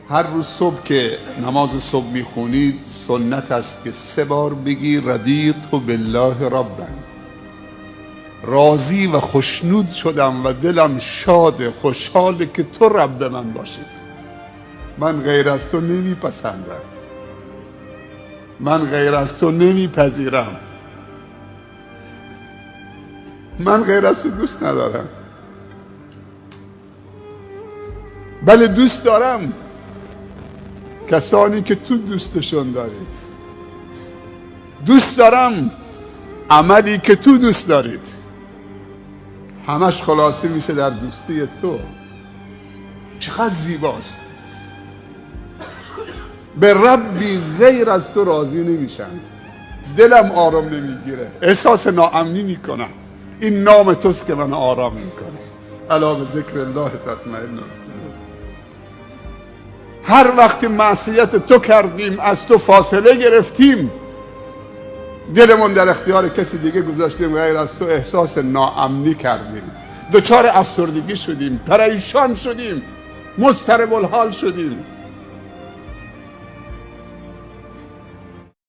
هر روز صبح که نماز صبح میخونید سنت است که 3 بار بگی رضیت بالله ربا، راضی و خوشنود شدم و دلم شاد خوشحاله که تو رب من باشید. من غیر از تو نمیپسندم، من غیر از تو نمیپذیرم، من غیر از تو دوست ندارم. بله دوست دارم کسانی که تو دوستشون دارید، دوست دارم عملی که تو دوست دارید، همش خلاصه میشه در دوستی تو. چقدر زیباست. به ربی غیر از تو راضی نمیشم، دلم آرام نمیگیره، احساس ناامنی میکنم. این نام توست که من آرام میکنه. الا به ذکر الله تطمئن القلوب. هر وقت معصیت تو کردیم، از تو فاصله گرفتیم، دلمون در اختیار کسی دیگه گذاشتیم غیر از تو، احساس ناامنی کردیم، دچار افسردگی شدیم، پریشان شدیم، مضطرب الحال شدیم.